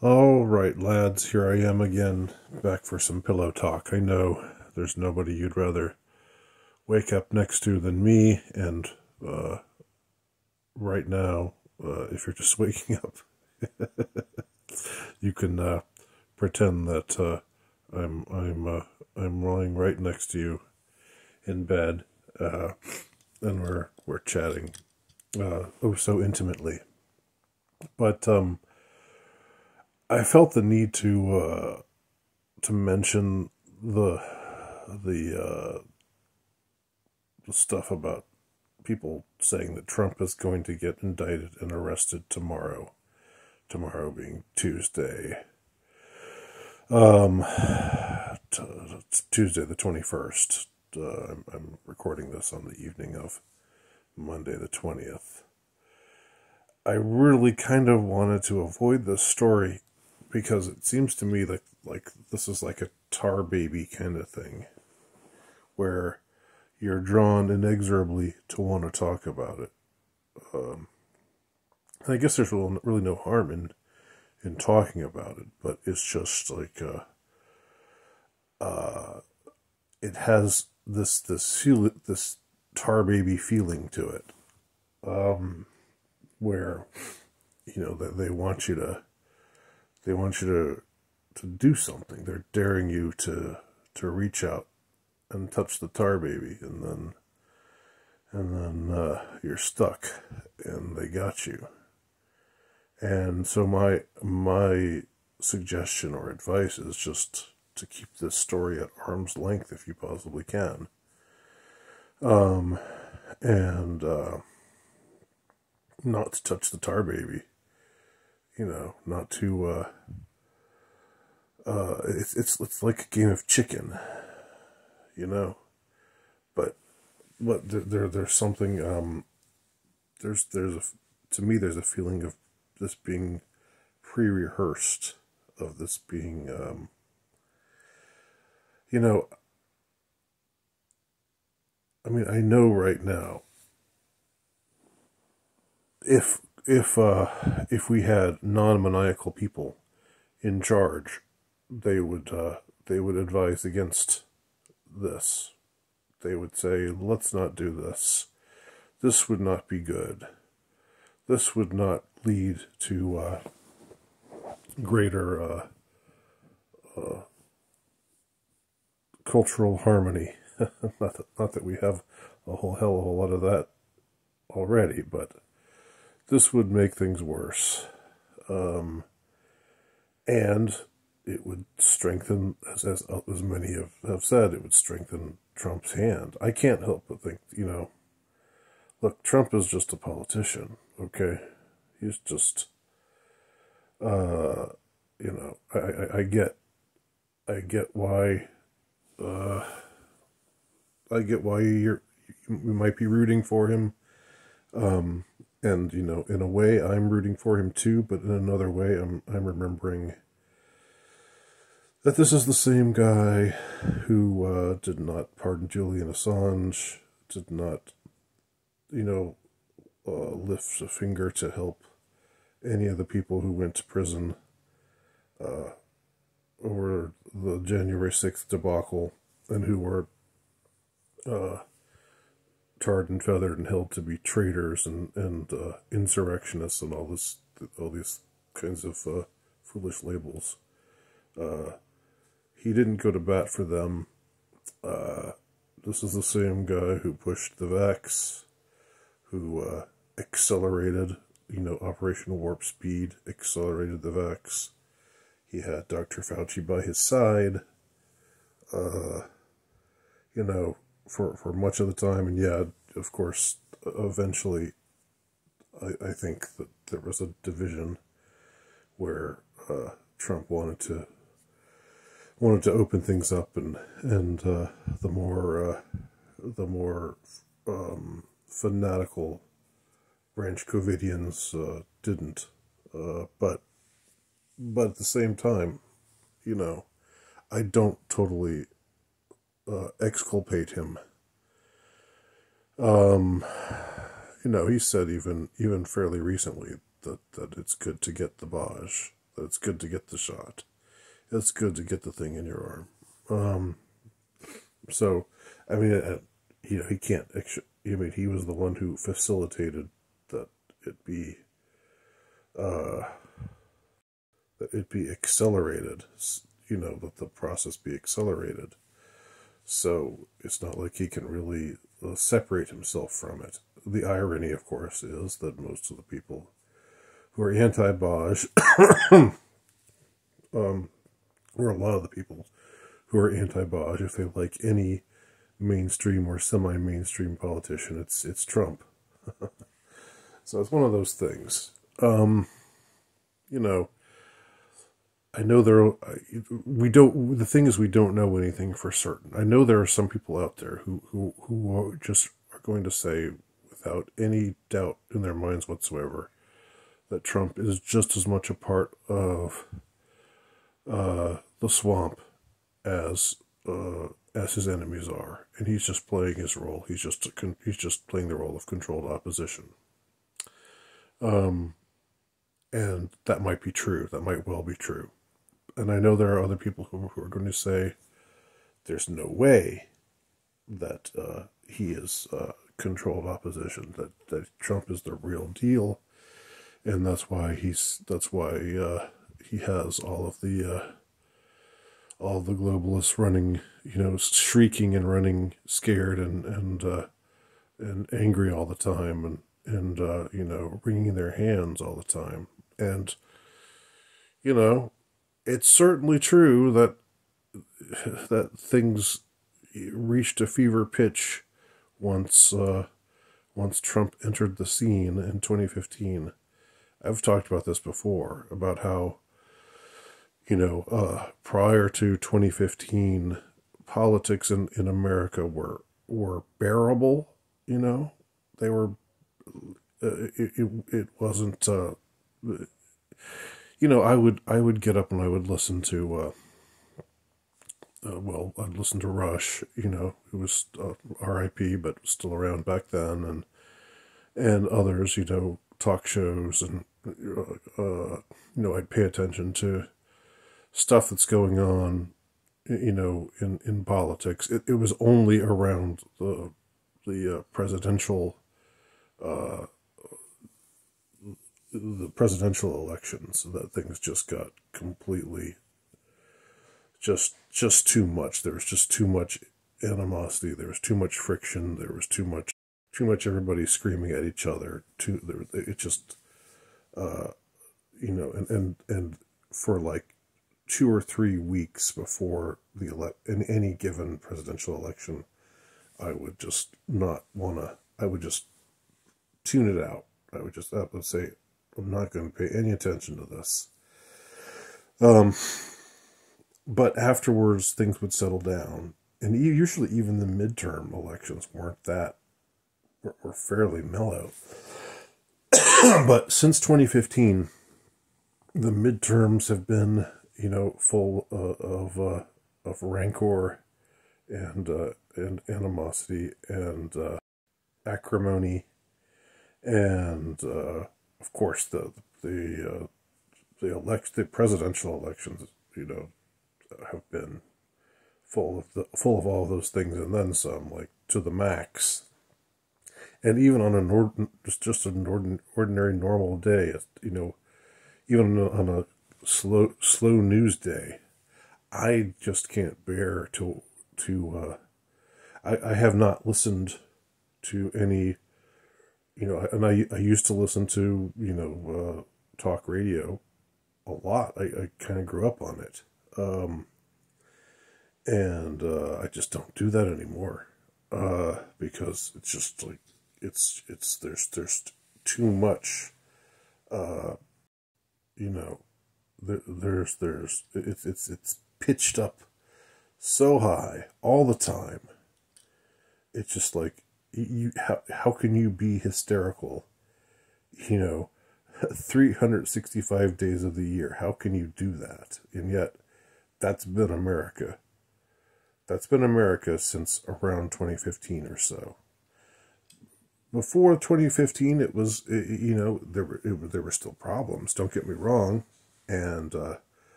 All right, lads, here I am again, back for some pillow talk. I know there's nobody you'd rather wake up next to than me, and uh, right now, if you're just waking up, you can pretend that I'm lying right next to you in bed, uh, and we're chatting oh so intimately. But I felt the need to mention the the stuff about people saying that Trump is going to get indicted and arrested tomorrow. Tomorrow being Tuesday, um, Tuesday the 21st. I'm recording this on the evening of Monday the 20th. I really kind of wanted to avoid this story because it seems to me like this is like a tar baby kind of thing where you're drawn inexorably to want to talk about it. Um, and I guess there's really no harm in talking about it, but it's just like uh, it has this tar baby feeling to it, where they want you to do something. They're daring you to reach out and touch the tar baby, and then you're stuck, and they got you. And so my suggestion or advice is just to keep this story at arm's length if you possibly can, and not to touch the tar baby. Not to. It's like a game of chicken, you know. But there's something there's a to me there's a feeling of this being pre-rehearsed, of this being you know I know right now, if if we had non-maniacal people in charge, they would advise against this. They would say, let's not do this. This would not be good. This would not lead to greater cultural harmony. Not that we have a whole hell of a lot of that already, but this would make things worse. And it would strengthen, as many have said, it would strengthen Trump's hand. I can't help but think, look, Trump is just a politician, okay? He's just, uh, I get why, uh, I get why you might be rooting for him. And in a way, I'm rooting for him too, but in another way, I'm remembering that this is the same guy who did not pardon Julian Assange, did not, lift a finger to help any of the people who went to prison over the January 6th debacle, and who were uh, tarred and feathered and held to be traitors and insurrectionists and all these kinds of foolish labels. Uh, he didn't go to bat for them. This is the same guy who pushed the vax, who accelerated, Operation Warp Speed, accelerated the vax. He had Dr. Fauci by his side, uh, for much of the time. And yeah, of course, eventually, I think that there was a division where Trump wanted to open things up, and the more fanatical Branch Covidians didn't. But at the same time, you know, I don't totally exculpate him. Um, he said even fairly recently that it's good to get the Baj, It's good to get the shot. It's good to get the thing in your arm. So, I mean, he can't. I mean, he was the one who facilitated that it be accelerated. That the process be accelerated. So it's not like he can really separate himself from it. The irony, of course, is that most of the people who are anti-Baj, or a lot of the people who are anti-Baj, if they like any mainstream or semi-mainstream politician, it's Trump. So it's one of those things. I know the thing is, we don't know anything for certain. I know there are some people out there who are going to say, without any doubt in their minds whatsoever, that Trump is just as much a part of the swamp as his enemies are, and he's just playing his role. He's just playing the role of controlled opposition. And that might be true. That might well be true. And I know there are other people who are going to say there's no way that he is controlled opposition, that Trump is the real deal, and that's why he has all of the globalists running, shrieking and running scared and angry all the time, and wringing their hands all the time. And it's certainly true that things reached a fever pitch once Trump entered the scene in 2015. I've talked about this before, about how prior to 2015, politics in America were bearable. They were. It wasn't. I would get up and I would listen to. I'd listen to Rush. Who was R.I.P. but still around back then, and others. Talk shows, and I'd pay attention to stuff that's going on, in politics. It was only around the presidential elections that things just got completely just too much. There was just too much animosity. There was too much friction. There was too much everybody screaming at each other. And for like 2 or 3 weeks before in any given presidential election, I would just not wanna. I would just tune it out. I would just say, I'm not going to pay any attention to this. But afterwards, things would settle down, and usually even the midterm elections were fairly mellow. But since 2015, the midterms have been, full of rancor and animosity and acrimony, and of course the presidential elections, have been full of all those things and then some, like to the max. And even on an ordinary normal day, even on a slow news day, I just can't bear to I have not listened to any, and I used to listen to, talk radio a lot. I kind of grew up on it. And I just don't do that anymore. Because it's just like, there's too much, it's pitched up so high all the time. It's just like, how can you be hysterical, 365 days of the year? How can you do that? And yet, that's been America. That's been America since around 2015 or so. Before 2015, it was, there were still problems. Don't get me wrong. And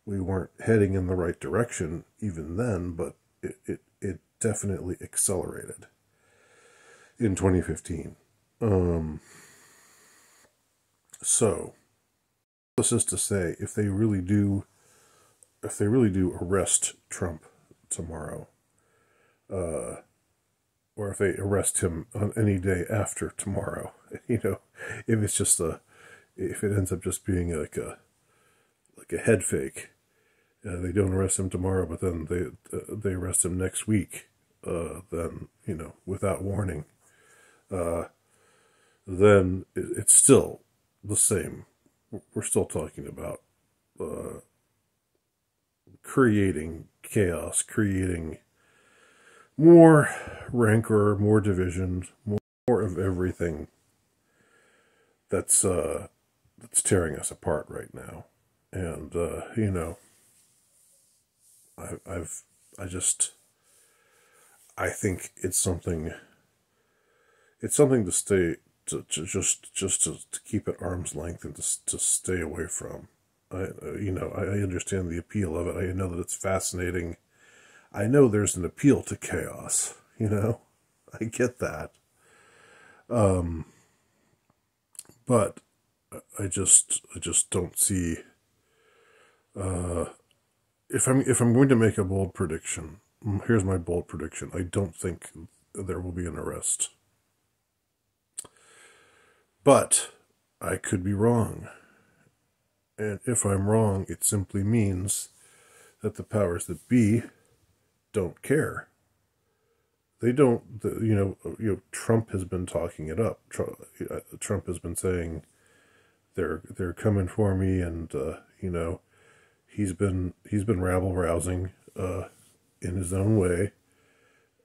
we weren't heading in the right direction even then, but it definitely accelerated in 2015. So, this is to say, if they really do arrest Trump tomorrow, or if they arrest him on any day after tomorrow, if it's just if it ends up just being like a head fake, they don't arrest him tomorrow, but then they arrest him next week, then without warning, then it's still the same. We're still talking about creating chaos, creating more rancor, more division, more of everything that's tearing us apart right now. And I think it's something to stay to keep at arm's length and to stay away from. I understand the appeal of it. I know that it's fascinating. I know there's an appeal to chaos. I get that. But I just don't see. If I'm going to make a bold prediction, here's my bold prediction. I don't think there will be an arrest. But I could be wrong. And if I'm wrong, it simply means that the powers that be don't care. They don't, Trump has been talking it up. Trump has been saying they're coming for me, and he's been rabble rousing in his own way,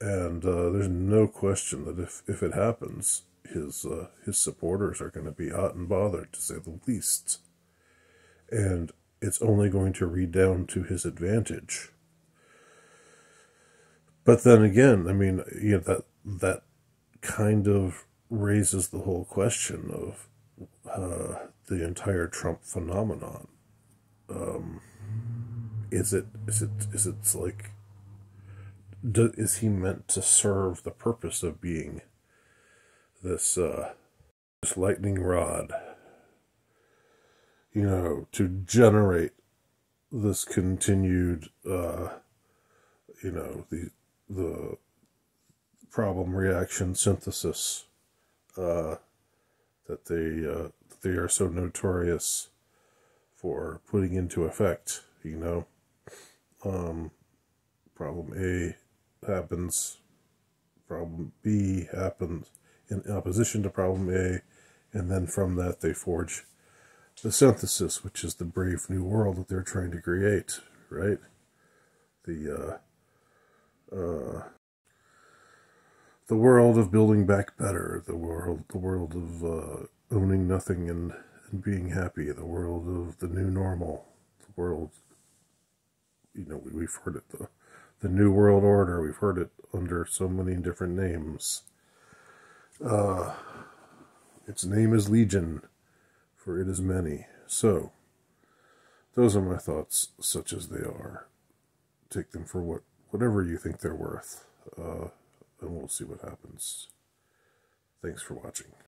and there's no question that if it happens, his supporters are going to be hot and bothered, to say the least, and it's only going to redound to his advantage. But then again, I mean, that kind of raises the whole question of the entire Trump phenomenon. Is it like, is he meant to serve the purpose of being this lightning rod, to generate this continued, the problem reaction synthesis that they are so notorious for putting into effect. Problem A happens, problem B happens in opposition to problem A, and then from that they forge the synthesis, which is the brave new world that they're trying to create, right? The world of building back better, the world of owning nothing and being happy, the world of the new normal, the world, we've heard it, the New World Order, we've heard it under so many different names. Its name is Legion, for it is many. So, those are my thoughts, such as they are. Take them for whatever you think they're worth, and we'll see what happens. Thanks for watching.